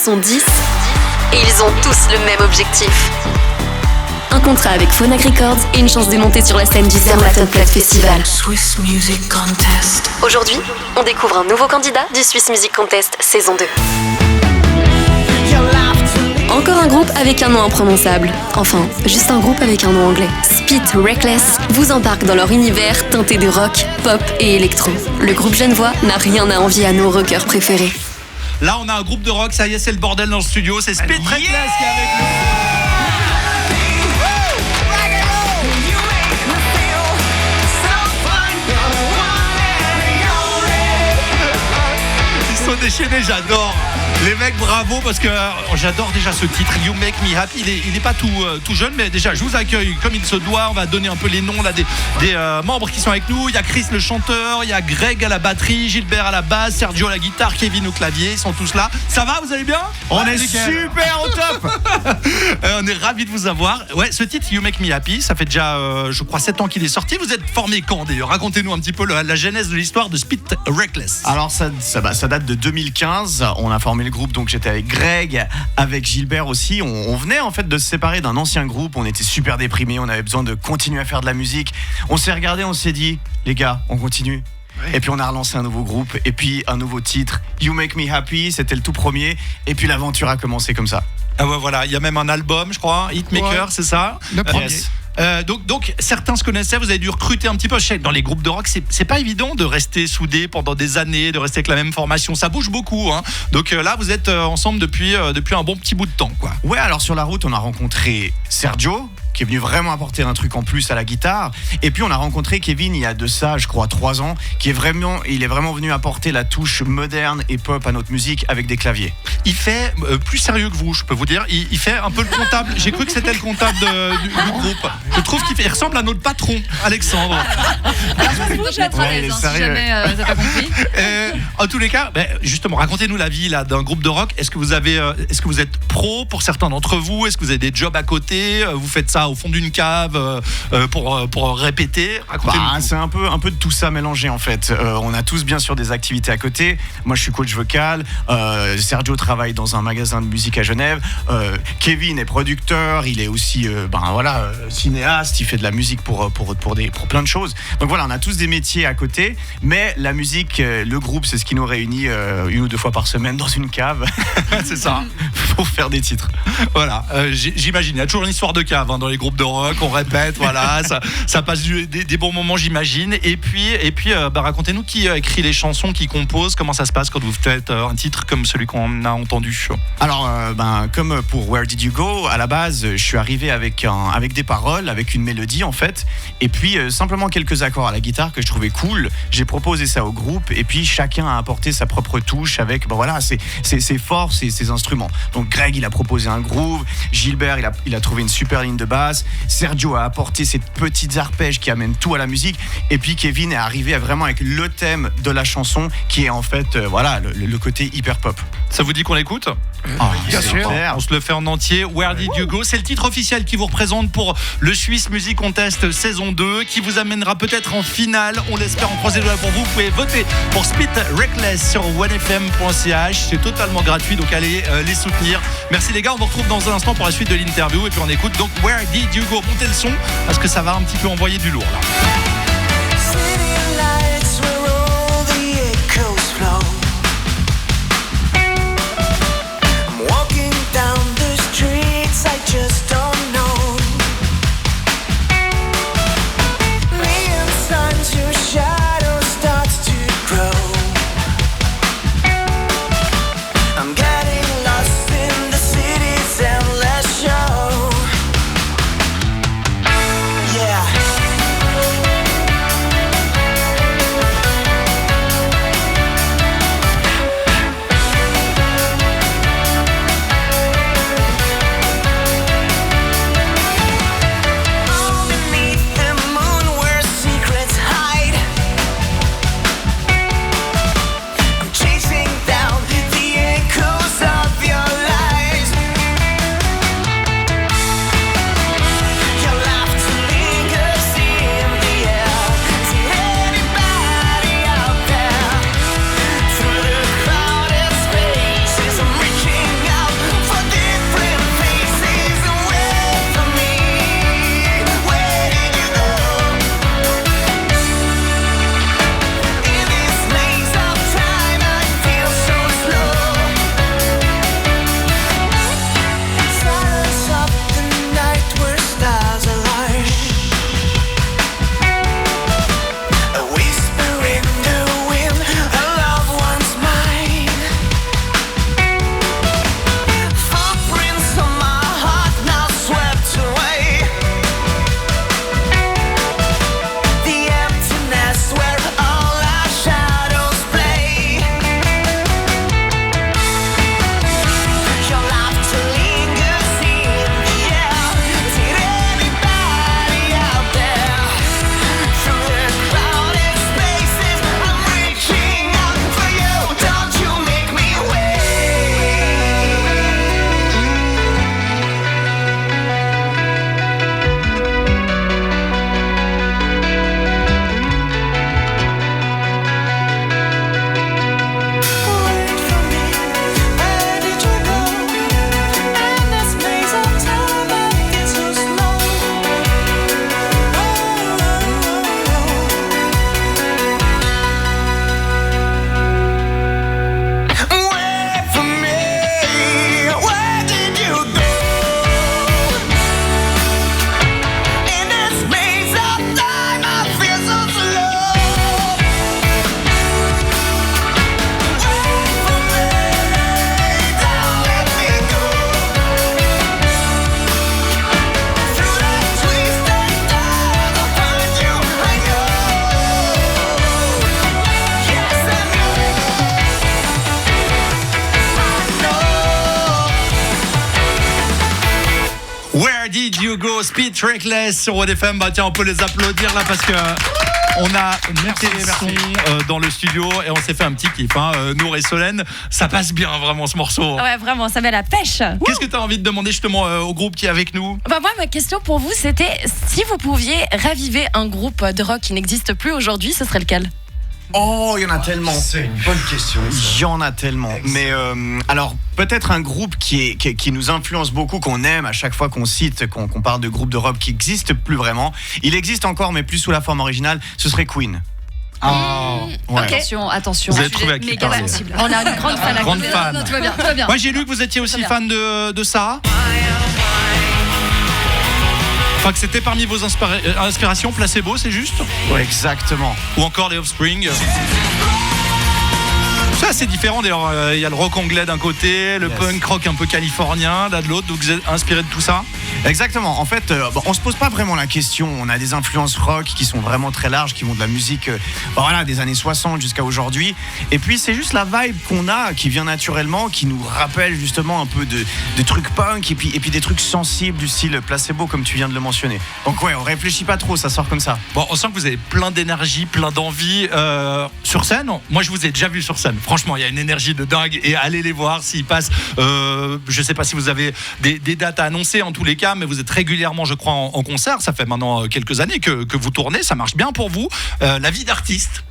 sont 10 et ils ont tous le même objectif. Un contrat avec Phonak Records et une chance de monter sur la scène du Zermatt Unplugged Festival. Swiss Music Contest. Aujourd'hui, on découvre un nouveau candidat du Swiss Music Contest saison 2. Encore un groupe avec un nom imprononçable. Enfin, juste un groupe avec un nom anglais. Spit Reckless vous embarque dans leur univers teinté de rock, pop et électro. Le groupe genevois n'a rien à envier à nos rockers préférés. Là, on a un groupe de rock, ça y est, c'est le bordel dans le studio. C'est Spit Reckless qui est avec nous. Ils sont déchaînés, j'adore. Les mecs, bravo, parce que j'adore déjà ce titre, You Make Me Happy. Il est pas tout jeune, mais déjà, je vous accueille comme il se doit. On va donner un peu les noms là, des membres qui sont avec nous. Il y a Chris le chanteur, il y a Greg à la batterie, Gilbert à la basse, Sergio à la guitare, Kevin au clavier. Ils sont tous là. Ça va, vous allez bien? On est super au top. On est ravis de vous avoir. Ouais, ce titre, You Make Me Happy, ça fait déjà, je crois, 7 ans qu'il est sorti. Vous êtes formé quand d'ailleurs? Racontez-nous un petit peu la genèse de l'histoire de Spit Reckless. Alors, ça date de 2015. On a formé le groupe, donc j'étais avec Greg, avec Gilbert aussi. On venait en fait de se séparer d'un ancien groupe. On était super déprimés, on avait besoin de continuer à faire de la musique. On s'est regardé, on s'est dit, les gars, on continue. Oui. Et puis on a relancé un nouveau groupe, et puis un nouveau titre, You Make Me Happy, c'était le tout premier. Et puis l'aventure a commencé comme ça. Ah ouais, voilà, il y a même un album, je crois, Hitmaker, ouais. C'est ça? Le premier. Donc certains se connaissaient, vous avez dû recruter un petit peu. Je sais que dans les groupes de rock, c'est pas évident de rester soudés pendant des années, de rester avec la même formation. Ça bouge beaucoup, hein. Donc là, vous êtes ensemble depuis un bon petit bout de temps, quoi. Ouais, alors sur la route, on a rencontré Sergio, qui est venu vraiment apporter un truc en plus à la guitare. Et puis on a rencontré Kevin il y a de ça, je crois, 3 ans, il est vraiment venu apporter la touche moderne et pop à notre musique avec des claviers. Il fait plus sérieux que vous, je peux vous dire. Il fait un peu le comptable. J'ai cru que c'était le comptable du groupe. Je trouve qu'il ressemble à notre patron, Alexandre. Je vais être à l'aise, si jamais t'as pas compris. En tous les cas, justement, racontez-nous la vie là, d'un groupe de rock. Est-ce que vous êtes pro pour certains d'entre vous? Est-ce que vous avez des jobs à côté? Vous faites ça au fond d'une cave pour répéter? C'est un peu de tout ça mélangé en fait. On a tous bien sûr des activités à côté. Moi je suis coach vocal, Sergio travaille dans un magasin de musique à Genève, Kevin est producteur, il est aussi cinéaste, il fait de la musique pour plein de choses. Donc voilà, on a tous des métiers à côté, mais la musique, le groupe, c'est ce qui nous réunit 1 ou 2 fois par semaine dans une cave. C'est ça, pour faire des titres. Voilà, j'imagine, il y a toujours une histoire de cave dans les groupes de rock, on répète, voilà, ça passe des bons moments, j'imagine. Et puis racontez-nous qui écrit les chansons, qui compose, comment ça se passe quand vous faites un titre comme celui qu'on a entendu. Alors, comme pour Where Did You Go, à la base, je suis arrivé avec des paroles, avec une mélodie en fait, et puis simplement quelques accords à la guitare que je trouvais cool. J'ai proposé ça au groupe, et puis chacun a apporté sa propre touche avec ses forces et ses instruments. Donc Greg, il a proposé un groove, Gilbert, il a trouvé une super ligne de basse, Sergio a apporté ces petites arpèges qui amènent tout à la musique, et puis Kevin est arrivé vraiment avec le thème de la chanson qui est en fait le côté hyper pop. Ça vous dit qu'on l'écoute? Bien sûr. On se le fait en entier. Where Did You Go? C'est le titre officiel qui vous représente pour le Swiss Music Contest saison 2, qui vous amènera peut-être en finale. On l'espère, en croisé de doigts pour vous. Vous pouvez voter pour Spit Reckless sur onefm.ch. C'est totalement gratuit, donc allez les soutenir. Merci les gars, on vous retrouve dans un instant pour la suite de l'interview, et puis on écoute donc Where Did You Go? Montez le son parce que ça va un petit peu envoyer du lourd là. Yeah. Where Did You Go, Speed Reckless sur WFM. Bah tiens, on peut les applaudir là parce que on a merci. Dans le studio et on s'est fait un petit kiff. Nour et Solène, ça passe bien vraiment ce morceau. Ouais, vraiment, ça met la pêche. Qu'est-ce que tu as envie de demander justement au groupe qui est avec nous? Bah moi, ma question pour vous, c'était si vous pouviez raviver un groupe de rock qui n'existe plus aujourd'hui, ce serait lequel? Oh, il y en a tellement. C'est une bonne question. Il y en a tellement. Mais alors, peut-être un groupe qui nous influence beaucoup, qu'on aime à chaque fois qu'on cite, qu'on parle de groupe de rock qui n'existe plus vraiment. Il existe encore, mais plus sous la forme originale. Ce serait Queen. Ouais. Attention. Vous avez trouvé à qui méga parler. sensible. On a une grande fan. Grande fan. Non, tout va bien. Moi j'ai lu que vous étiez aussi fan de ça. Enfin que c'était parmi vos inspirations, Placebo, c'est juste? Ouais, exactement. Ou encore les Offspring. Ça c'est différent d'ailleurs, il y a le rock anglais d'un côté, le punk rock un peu californien là de l'autre, donc vous êtes inspiré de tout ça? Exactement, en fait on se pose pas vraiment la question, on a des influences rock qui sont vraiment très larges, qui vont de la musique des années 60 jusqu'à aujourd'hui, et puis c'est juste la vibe qu'on a, qui vient naturellement, qui nous rappelle justement un peu de trucs punk, et puis des trucs sensibles du style Placebo comme tu viens de le mentionner. Donc ouais, on réfléchit pas trop, ça sort comme ça. Bon, on sent que vous avez plein d'énergie, plein d'envie sur scène. Moi je vous ai déjà vu sur scène. Franchement, il y a une énergie de dingue et allez les voir s'ils passent. Je sais pas si vous avez des dates à annoncer en tous les cas, mais vous êtes régulièrement, je crois, en concert. Ça fait maintenant quelques années que vous tournez. Ça marche bien pour vous. La vie d'artiste.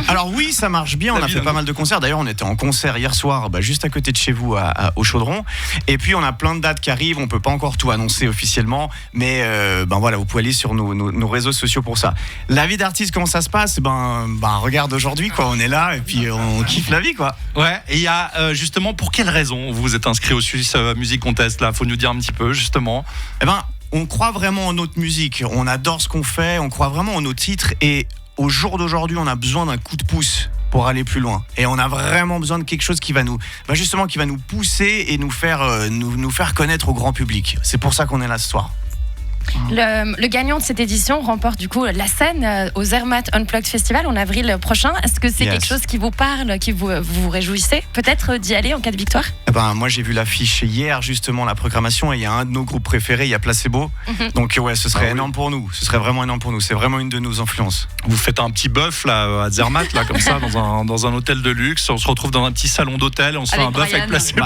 Alors oui, ça marche bien, on a fait pas mal de concerts. D'ailleurs, on était en concert hier soir, juste à côté de chez vous, au Chaudron. Et puis on a plein de dates qui arrivent, on peut pas encore tout annoncer officiellement, mais vous pouvez aller sur nos réseaux sociaux pour ça. La vie d'artiste, comment ça se passe? Regarde aujourd'hui, quoi, on est là et puis on kiffe la vie, quoi. Ouais, et il y a justement, pour quelle raison vous vous êtes inscrit au Swiss Music Contest là? Faut nous dire un petit peu justement. On croit vraiment en notre musique, on adore ce qu'on fait, on croit vraiment en nos titres, et au jour d'aujourd'hui, on a besoin d'un coup de pouce pour aller plus loin. Et on a vraiment besoin de quelque chose qui va nous pousser et nous faire connaître au grand public. C'est pour ça qu'on est là ce soir. Le gagnant de cette édition remporte du coup la scène au Zermatt Unplugged Festival en avril prochain. Est-ce que c'est quelque chose qui vous parle, qui vous réjouissez peut-être d'y aller en cas de victoire? Moi j'ai vu l'affiche hier, justement, la programmation, et il y a un de nos groupes préférés, il y a Placebo. Donc ouais, ce serait énorme pour nous. Ce serait vraiment énorme pour nous. C'est vraiment une de nos influences. Vous faites un petit bœuf là à Zermatt là comme ça dans un hôtel de luxe. On se retrouve dans un petit salon d'hôtel. On se fait un bœuf avec Placebo.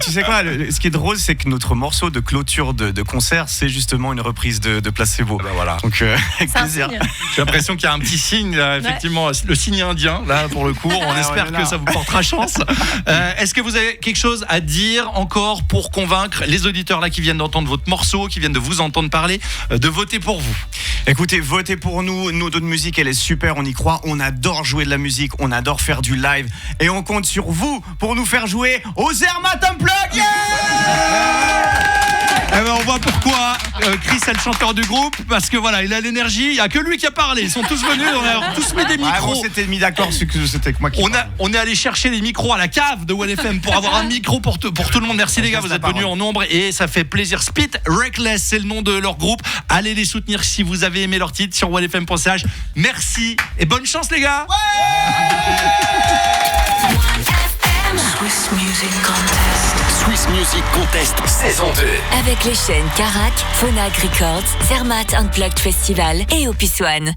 Tu sais quoi, ce qui est drôle, c'est que notre morceau de clôture de concert, c'est justement une reprise de Placebo. Voilà. Donc avec plaisir. J'ai l'impression qu'il y a un petit signe là, effectivement, le signe indien là pour le coup. On espère que ça vous portera chance. Est-ce que vous avez quelque chose à dire encore pour convaincre les auditeurs là qui viennent d'entendre votre morceau, qui viennent de vous entendre parler, de voter pour vous? Écoutez, votez pour nous. Notre musique, elle est super, on y croit. On adore jouer de la musique, on adore faire du live, et on compte sur vous pour nous faire jouer au Zermatt Unplugged. On voit pourquoi Chris est le chanteur du groupe, parce que voilà, il a l'énergie, il n'y a que lui qui a parlé. Ils sont tous venus, on a tous mis des micros. On s'était mis d'accord, c'était que moi qui on est allé chercher les micros à la cave de WFM pour avoir un micro pour tout le monde. Merci les gars, vous êtes venus en nombre et ça fait plaisir. Speed Reckless, c'est le nom de leur groupe. Allez les soutenir si vous avez aimé leur titre sur wfm.ch. Merci et bonne chance les gars. Swiss Music Contest. Swiss Music Contest saison 2. Avec les chaînes Carac, Phonak Records, Zermatt Unplugged Festival et Opus One.